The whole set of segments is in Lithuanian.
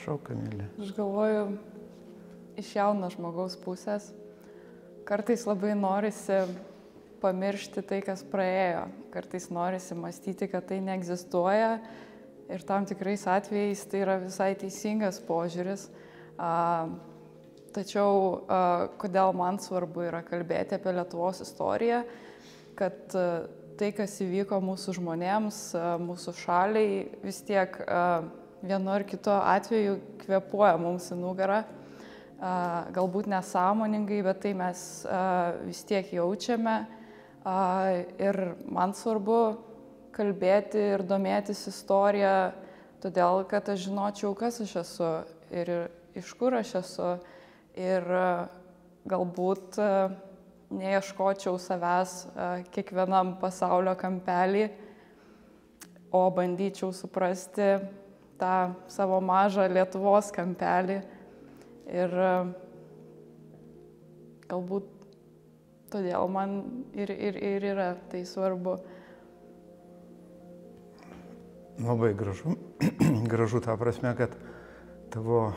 Prašau, Kamilė. Aš galvoju, iš jauno žmogaus pusės, kartais labai norisi pamiršti tai, kas praėjo. Kartais norisi mąstyti, kad tai neegzistuoja ir tam tikrais atvejais tai yra visai teisingas požiūris. Tačiau kodėl man svarbu yra kalbėti apie Lietuvos istoriją, kad tai, kas įvyko mūsų žmonėms, mūsų šaliai, vis tiek vienu ar kitu atveju kvėpuoja mums į nugarą. Galbūt nesąmoningai, bet tai mes vis tiek jaučiame. Ir man svarbu kalbėti ir domėtis istoriją, todėl kad aš žinočiau, kas aš esu ir iš kur aš esu. Ir galbūt neieškočiau savęs kiekvienam pasaulio kampelį, o bandyčiau suprasti tą savo mažą Lietuvos kampelį. Ir galbūt todėl man ir yra tai svarbu. Labai gražu. Gražu tą prasme, kad tavo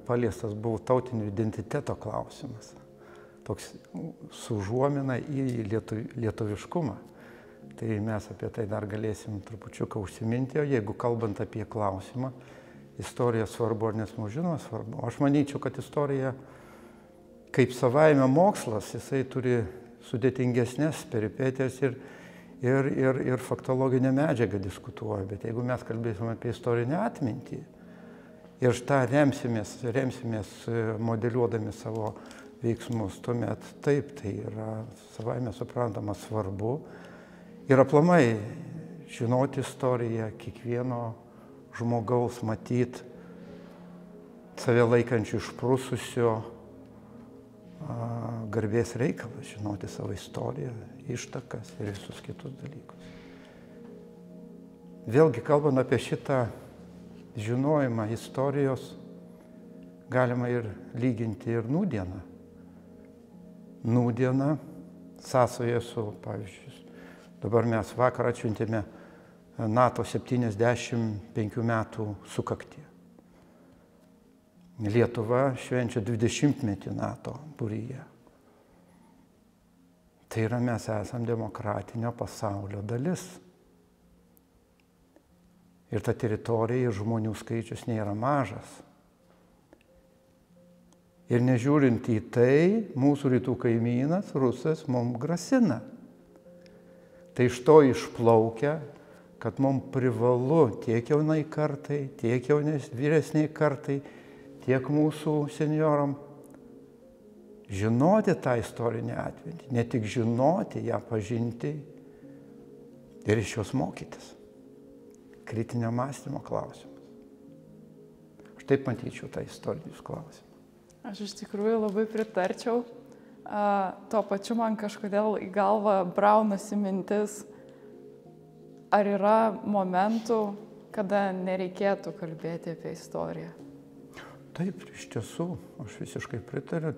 paliestas buvo tautinio identiteto klausimas. Toks su užuomina į lietuviškumą. Tai mes apie tai dar galėsim trupučiuką užsiminti, o jeigu kalbant apie klausimą, istorija svarbu ar nesmužinoma svarbu. Aš manyčiau, kad istorija kaip savaime mokslas, jisai turi sudėtingesnės peripetijas ir faktologinę medžiagą diskutuoja. Bet jeigu mes kalbėsime apie istorinę atmintį ir šitą remsimės modeliuodami savo veiksmus, tuomet taip, tai yra savaime suprantama svarbu. Ir aplamai žinoti istoriją, kiekvieno žmogaus matyti save laikančių išprususio garbės reikalas, žinoti savo istoriją, ištakas ir visus kitus dalykus. Vėlgi, kalbant apie šitą žinojimą istorijos, galima ir lyginti ir nūdieną. Nūdiena sąsoja su, pavyzdžiui, dabar mes vakar atšventėme NATO 75 metų sukaktį. Lietuva švenčia 20-metį NATO būryje. Tai yra, mes esam demokratinio pasaulio dalis. Ir ta teritorija ir žmonių skaičius nėra mažas. Ir nežiūrint į tai, mūsų rytų kaimynas, Rusas, mums grasina. Tai iš to išplaukia, kad mums privalu tiek jaunai kartai, tiek vyresniai kartai, tiek mūsų senioram žinoti tą istorinę atmintį, ne tik žinoti, ją pažinti ir iš jos mokytis. Kritinio mąstymo klausimas. Aš taip matyčiau tą istorinius klausimus. Aš iš tikrųjų labai pritarčiau. Tuo pačiu man kažkodėl į galvą braunasi mintis, ar yra momentų, kada nereikėtų kalbėti apie istoriją. Taip, iš tiesų, aš visiškai pritariu.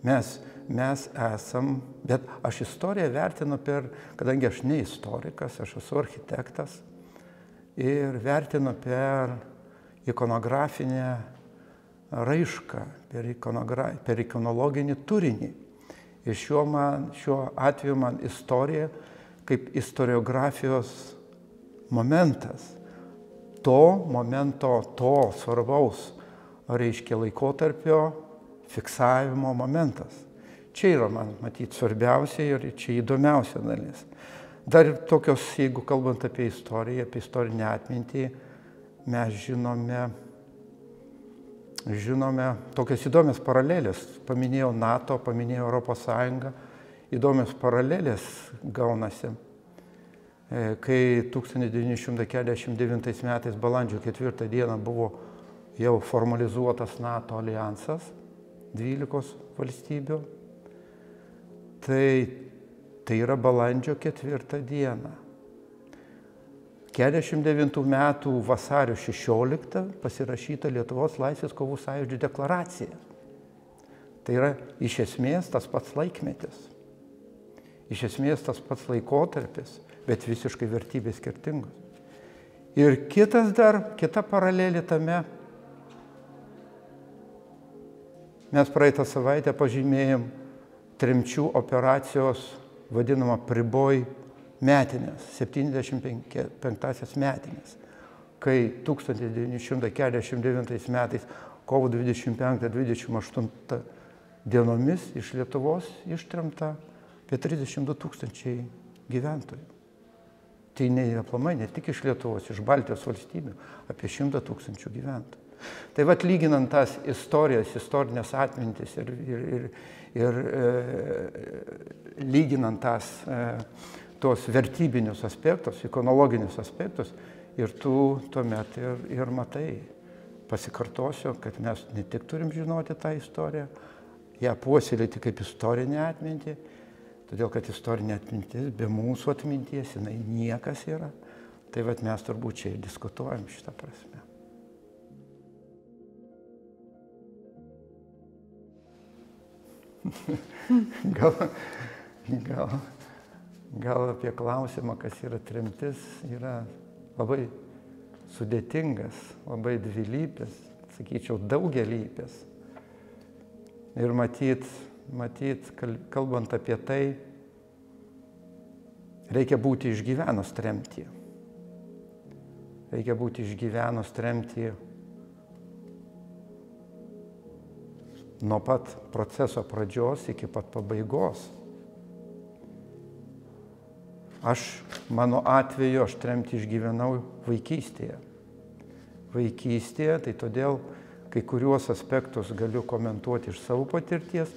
Mes esam, bet aš istoriją vertinu kadangi aš ne istorikas, aš esu architektas, ir vertinu per ikonografinę raišką, per ikonologinį turinį. Ir šiuo atveju man istorija kaip istoriografijos momentas, to momento, to svarbaus, reiškia laikotarpio fiksavimo momentas. Čia yra man matyti svarbiausia ir čia įdomiausia dalis. Dar ir tokios, jeigu kalbant apie istoriją, apie istorinę atmintį, mes žinome tokias įdomias paralelės. Paminėjau NATO, paminėjau Europos Sąjungą. Įdomios paralelės gaunasi. Kai 1949 metais balandžio 4 dieną buvo jau formalizuotas NATO alijansas, 12 valstybių, tai yra balandžio 4 diena. 49 metų vasario 16 pasirašyta Lietuvos laisvės kovų sąjūdžio deklaracija. Tai yra iš esmės tas pats laikmetis, iš esmės tas pats laikotarpis, bet visiškai vertybės skirtingos. Ir kita paralelė tame, mes praeitą savaitę pažymėjom tremčių operacijos vadinamą Priboj metinės, 75 metinės, kai 1949 metais kovo 25-28 dienomis iš Lietuvos ištremta apie 32 000 gyventojų. Tai aplamai ne tik iš Lietuvos, iš Baltijos valstybių, apie 100 000 gyventojų. Tai vat lyginant tas istorijas, istorinės atmintis ir lyginant tuos vertybinius aspektus, ikonologinius aspektus, ir tu tuomet ir matai, pasikartosiu, kad mes ne tik turim žinoti tą istoriją, ją puoselėti kaip istorinę atmintį, todėl kad istorinė atmintis be mūsų atminties jinai niekas yra. Tai vat mes turbūt čia ir diskutuojam šitą prasme. Gal apie klausimą, kas yra tremtis, yra labai sudėtingas, labai dvilypis, sakyčiau, daugelypis. Ir matyt, kalbant apie tai, reikia būti išgyvenus tremtį. Reikia būti išgyvenus tremtį nuo pat proceso pradžios iki pat pabaigos. Mano atveju, aš tremtį išgyvenau vaikystėje. Vaikystėje, tai todėl kai kuriuos aspektus galiu komentuoti iš savo patirties,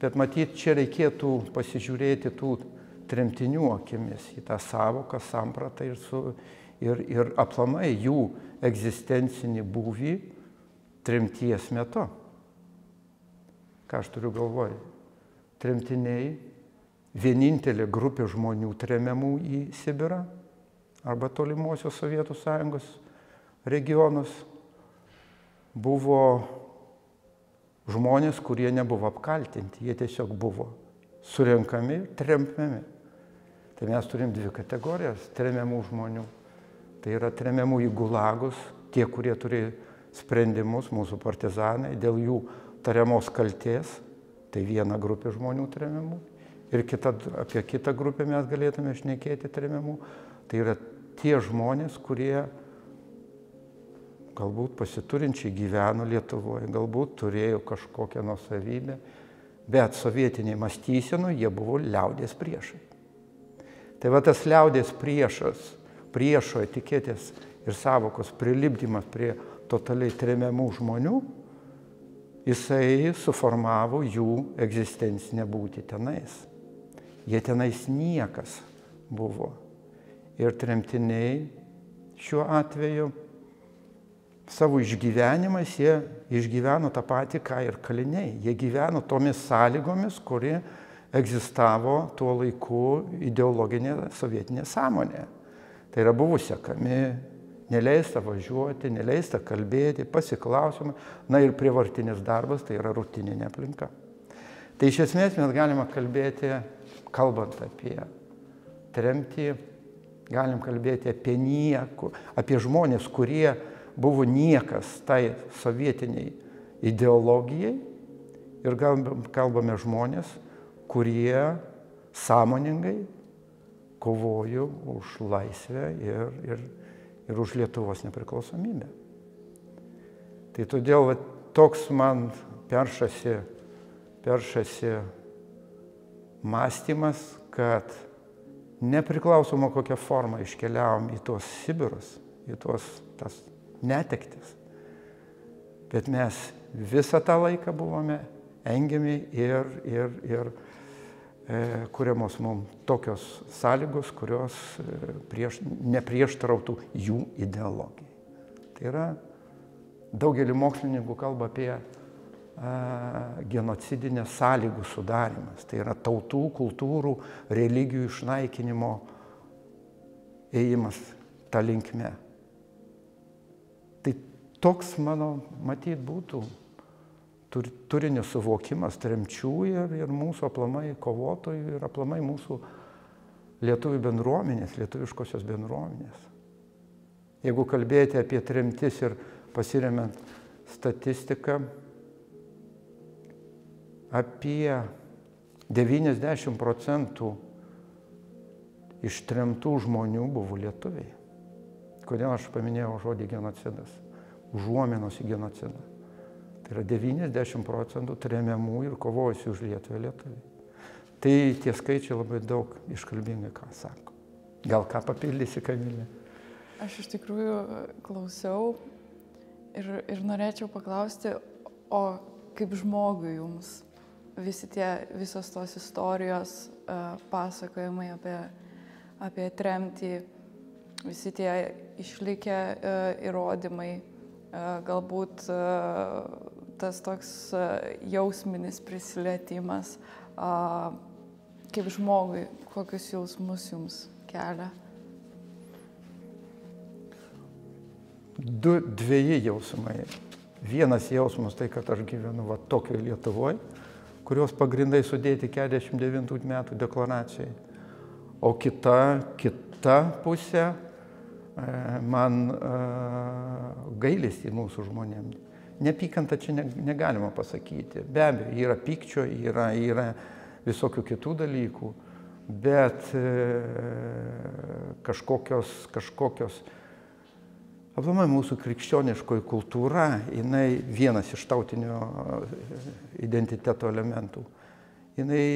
bet matyt, čia reikėtų pasižiūrėti tų tremtinių akimis į tą savoką, sampratą ir aplamai jų egzistencinį būvį tremties metu. Ką aš turiu galvoj? Tremtiniai, vienintelė grupė žmonių tremiamų į Sibirą arba tolimosios Sovietų Sąjungos regionus, buvo žmonės, kurie nebuvo apkaltinti, jie tiesiog buvo surenkami ir trempiami. Tai mes turim dvi kategorijas tremiamų žmonių. Tai yra tremiamų į gulagus, tie, kurie turi sprendimus, mūsų partizanai, dėl jų tariamos kaltės, tai viena grupė žmonių tremiamų. Ir apie kitą grupę mes galėtume šnekėti tremiamų. Tai yra tie žmonės, kurie galbūt pasiturinčiai gyveno Lietuvoje, galbūt turėjo kažkokią nuosavybę, bet sovietiniai mąstysenų jie buvo liaudies priešai. Tai va tas liaudies priešo etiketės ir savokos prilipdymas prie totaliai tremiamų žmonių, jisai suformavo jų egzistencinę būtį tenais. Jie tenais niekas buvo. Ir tremtiniai šiuo atveju savo išgyvenimais jie išgyveno tą patį, ką ir kaliniai. Jie gyveno tomis sąlygomis, kuri egzistavo tuo laiku ideologinė sovietinė sąmonė. Tai yra buvo sekami, neleista važiuoti, neleista kalbėti, pasiklausimai, na ir prievartinis darbas, tai yra rutininė aplinka. Tai iš esmės mes galime kalbėti, kalbant apie tremtį, galim kalbėti apie nieku, apie žmonės, kurie buvo niekas tai sovietiniai ideologijai ir kalbame žmonės, kurie sąmoningai kovojo už laisvę ir už Lietuvos nepriklausomybę. Tai todėl toks man peršasi mąstymas, kad nepriklausoma kokią formą iškeliavom į tuos Sibirus, į tas netektis, bet mes visą tą laiką buvome engiami ir kuriamos mums tokios sąlygos, kurios neprieštarautų jų ideologijai. Tai yra, daugelį mokslininkų kalba apie genocidinės sąlygų sudarimas. Tai yra tautų, kultūrų, religijų išnaikinimo ėjimas tą linkme. Tai toks mano, matyt, būtų turinio suvokimas tremčių ir mūsų aplamai kovotojų ir aplamai mūsų lietuvių bendruomenės, lietuviškosios bendruomenės. Jeigu kalbėti apie tremtis ir pasiremiant statistiką, apie 90% ištremtų žmonių buvo lietuviai. Kodėl aš paminėjau žodį genocidas? Užuominos į genocidą. Tai yra 90% tremiamų ir kovojusių už Lietuvą lietuviai. Tai tie skaičiai labai daug iškalbingai ką sako. Gal ką papildysi, Kamilė? Aš iš tikrųjų klausiau ir norėčiau paklausti, o kaip žmogui jums visos tos istorijos, pasakojimai apie tremtį, visi tie išlikę įrodymai, galbūt tas toks jausminis prisilietimas, kaip žmogui, kokius jausmus jums kelia? Dveji jausmai. Vienas jausmas tai, kad aš gyvenu tokioje Lietuvoje, kurios pagrindai sudėti 49 metų deklaracijai. O kita pusė man gailestį mūsų žmonėms. Neapykantą čia negalima pasakyti. Be abejo, yra pykčio, yra visokių kitų dalykų, bet kažkokios aplamai mūsų krikščioniškoji kultūra, jinai vienas iš tautinio identiteto elementų. Jinai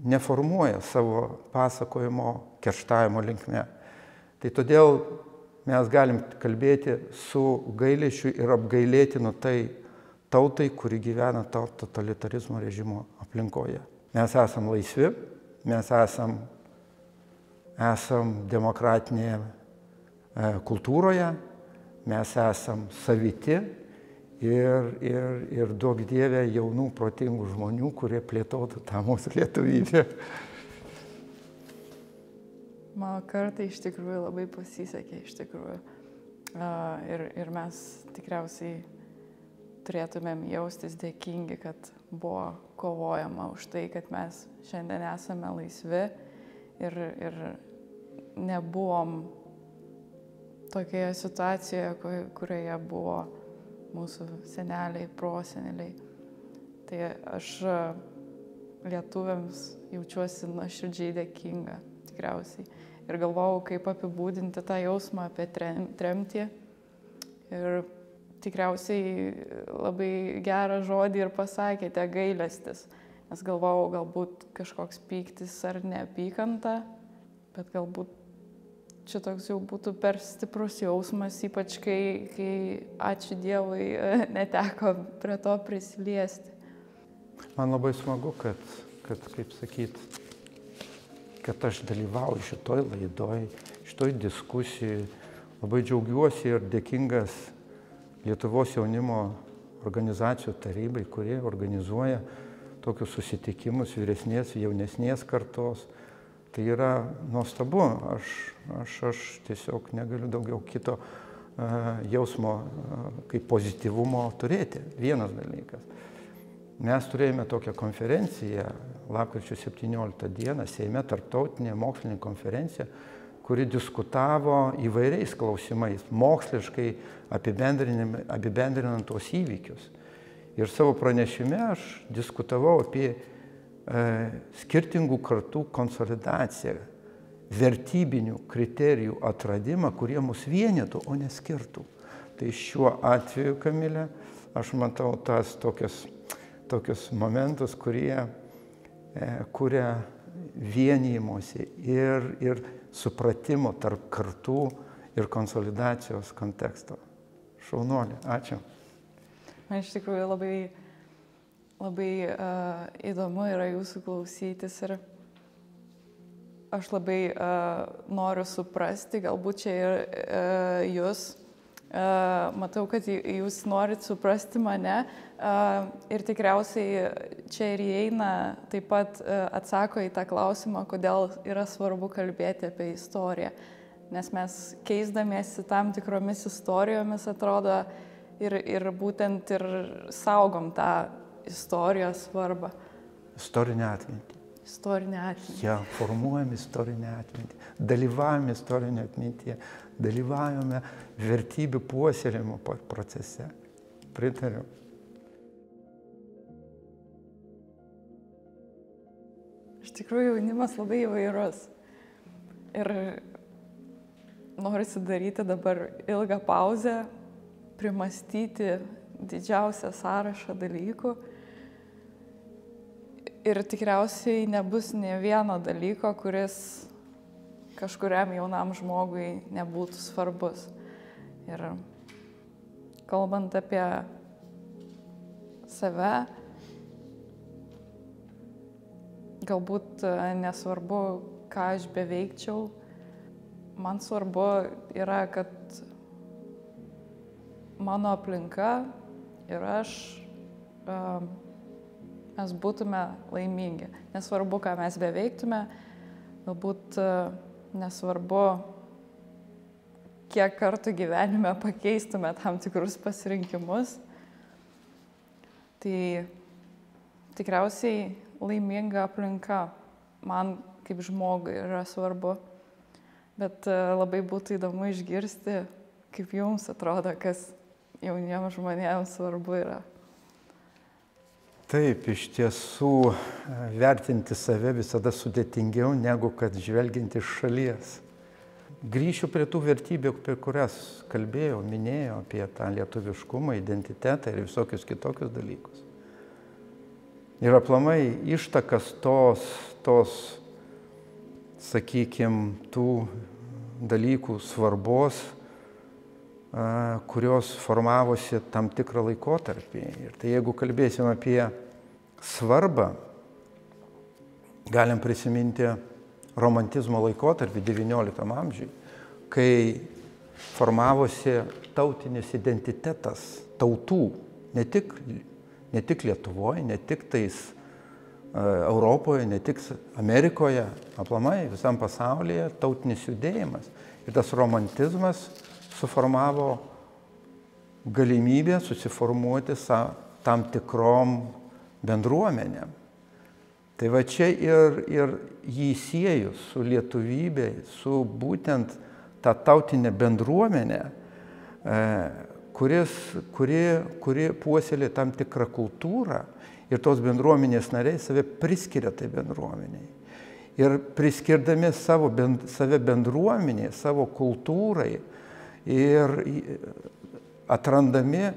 neformuoja savo pasakojimo kerštavimo linkme. Tai todėl mes galim kalbėti su gailesčiu ir apgailėtinu tai tautai, kuri gyvena totalitarizmo režimo aplinkoje. Mes esam laisvi, mes esam demokratinėje kultūroje, mes esam saviti ir duok Dieve jaunų, protingų žmonių, kurie plėtotų tą mūsų lietuvybę. Mano kartai iš tikrųjų labai pasisekė, iš tikrųjų. Ir mes tikriausiai turėtumėm jaustis dėkingi, kad buvo kovojama už tai, kad mes šiandien esame laisvi ir nebuvom tokioje situacijoje, kurioje buvo mūsų seneliai, proseneliai. Tai aš lietuviams jaučiuosi nuoširdžiai dėkinga, tikriausiai. Ir galvojau, kaip apibūdinti tą jausmą apie tremtį. Ir tikriausiai labai gerą žodį ir pasakėte, gailestis. Nes galvojau, galbūt kažkoks pyktis ar neapykanta, bet galbūt šitoks jau būtų per stiprus jausmas, ypač kai ačiū Dievui neteko prie to prisiliesti. Man labai smagu, kad kaip sakyt, kad aš dalyvauju šitoj laidoj, šitoj diskusijai. Labai džiaugiuosi ir dėkingas Lietuvos jaunimo organizacijų tarybai, kurie organizuoja tokius susitikimus vyresnės, jaunesnės kartos. Tai yra nuostabu, aš tiesiog negaliu daugiau kito jausmo kaip pozityvumo turėti. Vienas dalykas. Mes turėjome tokią konferenciją lapkričio 17 dieną, Seime tarptautinė mokslinė konferencija, kuri diskutavo įvairiais klausimais, moksliškai apibendrinant tuos įvykius. Ir savo pranešime aš diskutavau apie skirtingų kartų konsolidaciją, vertybinių kriterijų atradimą, kurie mus vienytų, o neskirtų. Tai šiuo atveju, Kamilė, aš matau tas tokius momentus, kurie kuria vienijimosi ir supratimo tarp kartų ir konsolidacijos konteksto. Šaunuolė, ačiū. Man iš tikrųjų labai įdomu yra jūsų klausytis ir aš labai noriu suprasti, galbūt čia ir jūs. Matau, kad jūs norit suprasti mane ir tikriausiai čia ir įeina, taip pat atsako į tą klausimą, kodėl yra svarbu kalbėti apie istoriją. Nes mes keisdamiesi tam tikromis istorijomis atrodo ir būtent ir saugom tą istorijos svarbą. Istorinę atmintį. Istorinė atmintį. Ja, formuojame istorinę atmintį, dalyvavome istorinė atmintyje, dalyvavome vertybių puoselėjimo procese. Pritariu. Iš tikrųjų, jaunimas labai įvairus. Ir norisi daryti dabar ilgą pauzę, primastyti didžiausią sąrašą dalykų. Ir tikriausiai nebus nė vieno dalyko, kuris kažkuriam jaunam žmogui nebūtų svarbus. Ir kalbant apie save, galbūt nesvarbu, ką aš beveikčiau, man svarbu yra, kad mano aplinka ir aš mes būtume laimingi. Nesvarbu, ką mes beveiktume, galbūt nesvarbu, kiek kartų gyvenime pakeistume tam tikrus pasirinkimus. Tai tikriausiai laiminga aplinka man kaip žmogui yra svarbu. Bet labai būtų įdomu išgirsti, kaip jums atrodo, kas jauniems žmonėms svarbu yra. Taip, iš tiesų vertinti save visada sudėtingiau negu kad žvelgiant iš šalies. Grįšiu prie tų vertybių, apie kurias kalbėjau, minėjau, apie tą lietuviškumą, identitetą ir visokius kitokius dalykus. Ir aplamai ištakas tos, sakykime, tų dalykų svarbos, kurios formavosi tam tikrą laikotarpį. Ir tai jeigu kalbėsim apie svarbą, galim prisiminti romantizmo laikotarpį XIX amžiui, kai formavosi tautinis identitetas tautų, ne tik Lietuvoje, ne tik tais Europoje, ne tik Amerikoje, aplamai visam pasaulyje tautinis judėjimas. Ir tas romantizmas suformavo galimybę susiformuoti tam tikrom bendruomenėm. Tai va čia ir jį sieju su lietuvybė, su būtent tą tautinę bendruomenę, kuri puoselė tam tikrą kultūrą ir tos bendruomenės nariai save priskiria tai bendruomeniai. Ir priskirdami save bendruomeniai, savo kultūrai, ir atrandami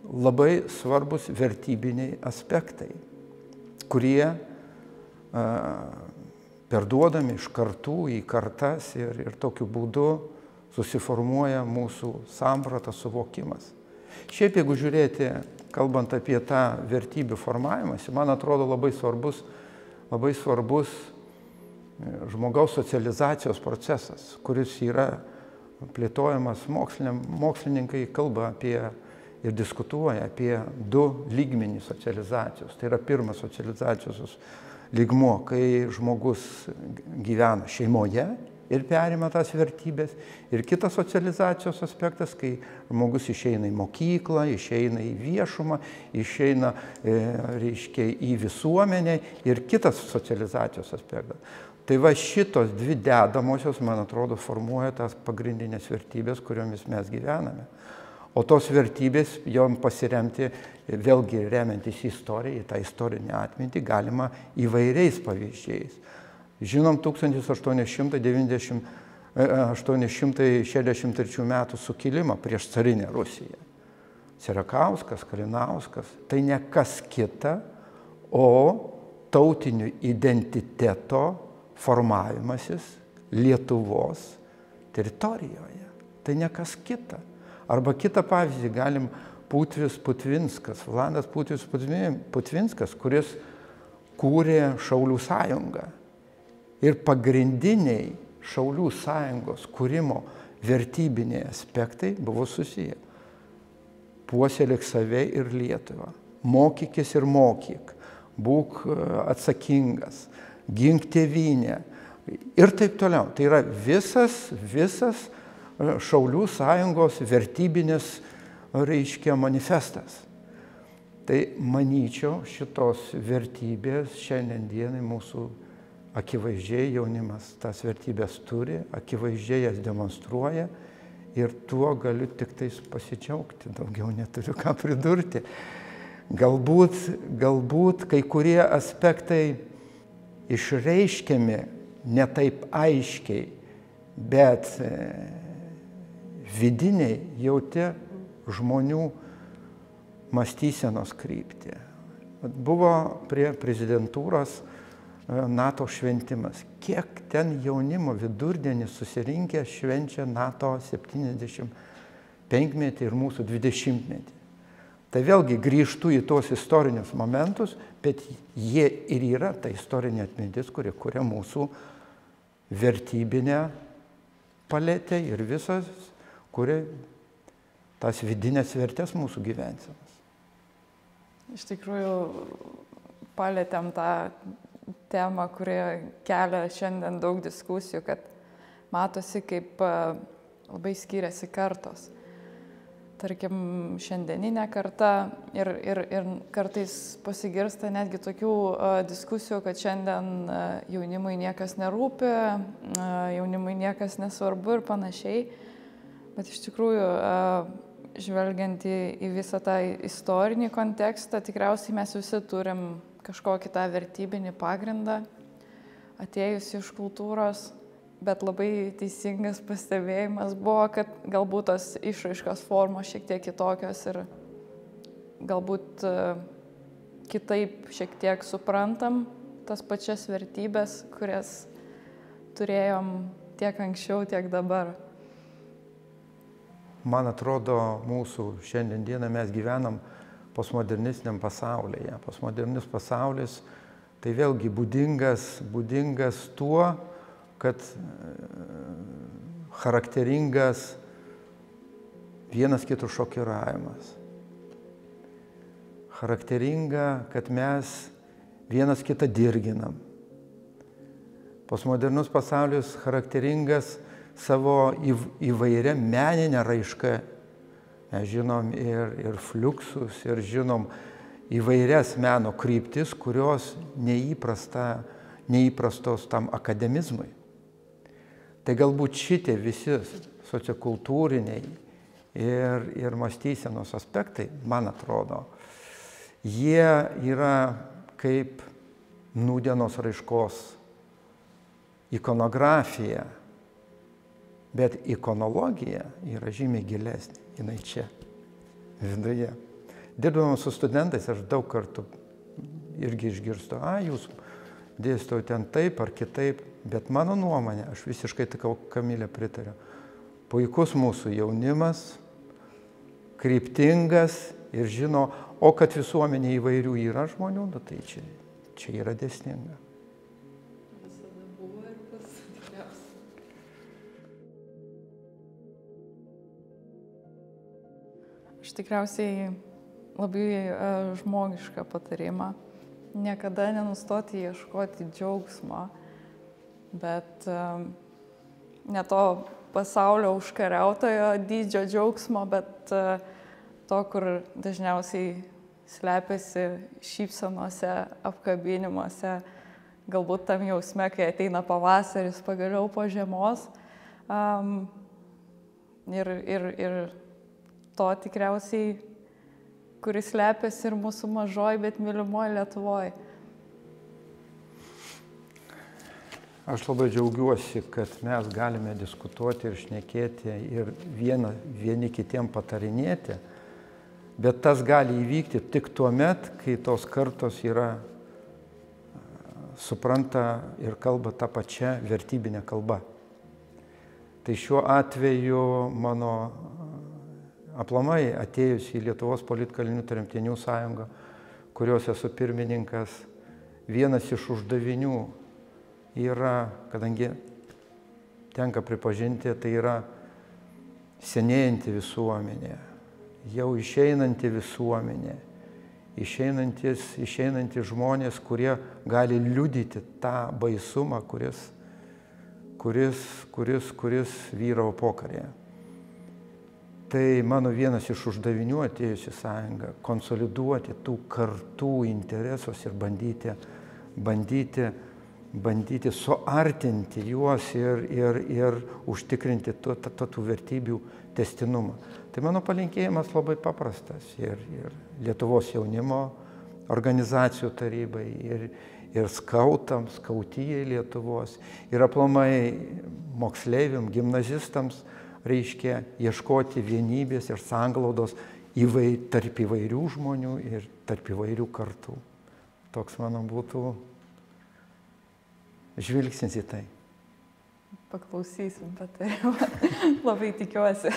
labai svarbus vertybiniai aspektai, kurie perduodami iš kartų į kartas ir tokiu būdu susiformuoja mūsų samprata, suvokimas. Šiaip jeigu žiūrėti, kalbant apie tą vertybių formavimąsi, man atrodo labai svarbus žmogaus socializacijos procesas, kuris yra plėtojamas mokslininkai kalba apie ir diskutuoja apie du lygmenys socializacijos. Tai yra pirmas socializacijos lygmuo, kai žmogus gyvena šeimoje ir perima tas vertybės. Ir kitas socializacijos aspektas, kai žmogus išeina į mokyklą, išeina į viešumą, išeina į visuomenę ir kitas socializacijos aspektas. Tai va šitos dvi dedamosios, man atrodo, formuoja tas pagrindinės vertybės, kuriomis mes gyvename. O tos vertybės, jom pasiremti, vėlgi remiantis istoriją, į tą istorinę atmintį, galima įvairiais pavyzdžiais. Žinom 1863 metų sukilimą prieš carinę Rusiją. Sierakauskas, Kalinauskas, tai ne kas kita, o tautinių identiteto formavimasis Lietuvos teritorijoje. Tai ne kas kita. Arba kitą pavyzdį galim Putvis Putvinskas, Vladas Putvis Putvinskas, kuris kūrė Šaulių sąjungą. Ir pagrindiniai Šaulių sąjungos kūrimo vertybiniai aspektai buvo susiję. Puoselėk save ir Lietuvą. Mokykis ir mokyk. Būk atsakingas. Gink tėvynę ir taip toliau. Tai yra visas Šaulių sąjungos vertybinis, manifestas. Tai manyčiau, šitos vertybės šiandien dienai mūsų akivaizdžiai jaunimas tas vertybės turi, akivaizdžiai jas demonstruoja ir tuo galiu tik tais pasidžiaugti, daugiau neturiu ką pridurti. Galbūt kai kurie aspektai išreiškiami ne taip aiškiai, bet vidiniai jauti žmonių mąstysenos kryptį. Buvo prie prezidentūros NATO šventimas. Kiek ten jaunimo vidurdienį susirinkę švenčia NATO 75-metį ir mūsų 20-metį. Tai vėlgi grįžtu į tos istorinius momentus, bet jie ir yra ta istorinė atmintis, kuri kuria mūsų vertybinę paletę ir visas, kuri tas vidinės vertės mūsų gyvensenos. Iš tikrųjų, palėtėm tą temą, kuri kelia šiandien daug diskusijų, kad matosi, kaip labai skiriasi kartos. Tarkim, šiandieninė karta ir kartais pasigirsta netgi tokių diskusijų, kad šiandien jaunimui niekas nerūpi, jaunimui niekas nesvarbu ir panašiai. Bet iš tikrųjų, žvelgiant į visą tą istorinį kontekstą, tikriausiai mes visi turim kažkokį tą vertybinį pagrindą, atėjus iš kultūros, bet labai teisingas pastebėjimas buvo, kad galbūt tos išraiškos formos šiek tiek kitokios ir galbūt kitaip šiek tiek suprantam tas pačias vertybės, kurias turėjom tiek anksčiau, tiek dabar. Man atrodo, mūsų šiandieną mes gyvenam postmodernistiniam pasaulyje. Postmodernus pasaulis tai vėlgi būdingas tuo, kad charakteringas vienas kito šokiravimas. Charakteringa, kad mes vienas kitą dirginam. Postmodernus pasaulis charakteringas savo įvairia meninę raišką. Mes žinom ir fliuksus, ir žinom įvairias meno kryptis, kurios neįprastos tam akademizmui. Tai galbūt šitie visi sociokultūriniai ir mąstysenos aspektai, man atrodo, jie yra kaip nūdienos raiškos ikonografija, bet ikonologija yra žymiai gilesnė. Jinai čia, viduje. Dirbdamas su studentais, aš daug kartų irgi išgirstu, jūs dėstau ten taip ar kitaip, bet mano nuomonė, aš visiškai tik Kamilė pritariu. Puikus mūsų jaunimas, kryptingas ir žino, o kad visuomenė įvairių yra žmonių, tai čia yra dėsninga. Visada buvo ir bus tikriausiai. Aš tikriausiai labai žmogišką patarimą. Niekada nenustoti ieškoti džiaugsmo, bet ne to pasaulio užkariautojo dydžio džiaugsmo, bet to, kur dažniausiai slepiasi šypsenose, apkabinimuose, galbūt tam jausme, kai ateina pavasaris pagaliau po žiemos. Ir to tikriausiai, kuris slepiasi ir mūsų mažoj, bet mylimoji Lietuvoj. Aš labai džiaugiuosi, kad mes galime diskutuoti ir šnekėti ir vieni kitiem patarinėti, bet tas gali įvykti tik tuo met, kai tos kartos supranta ir kalba tą pačią vertybinę kalbą. Tai šiuo atveju mano aplamai atėjus į Lietuvos politkalinių tremtinių sąjungą, kurios esu pirmininkas, vienas iš uždavinių yra, kadangi tenka pripažinti, tai yra senėjanti visuomenė, jau išeinanti visuomenė, išeinantys žmonės, kurie gali liudyti tą baisumą, kuris vyravo pokaryje. Tai mano vienas iš uždavinių atėjus į sąjungą - konsoliduoti tų kartų interesus ir bandyti bandyti suartinti juos ir užtikrinti tų vertybių tęstinumą. Tai mano palinkėjimas labai paprastas ir Lietuvos jaunimo organizacijų tarybai, ir skautams, skautijai Lietuvos, ir aplamai moksleiviam, gimnazistams, reiškia ieškoti vienybės ir sanglaudos tarp įvairių žmonių ir tarp įvairių kartų. Toks mano būtų žvilgsnis į tai. Paklausysim, bet tai labai tikiuosi.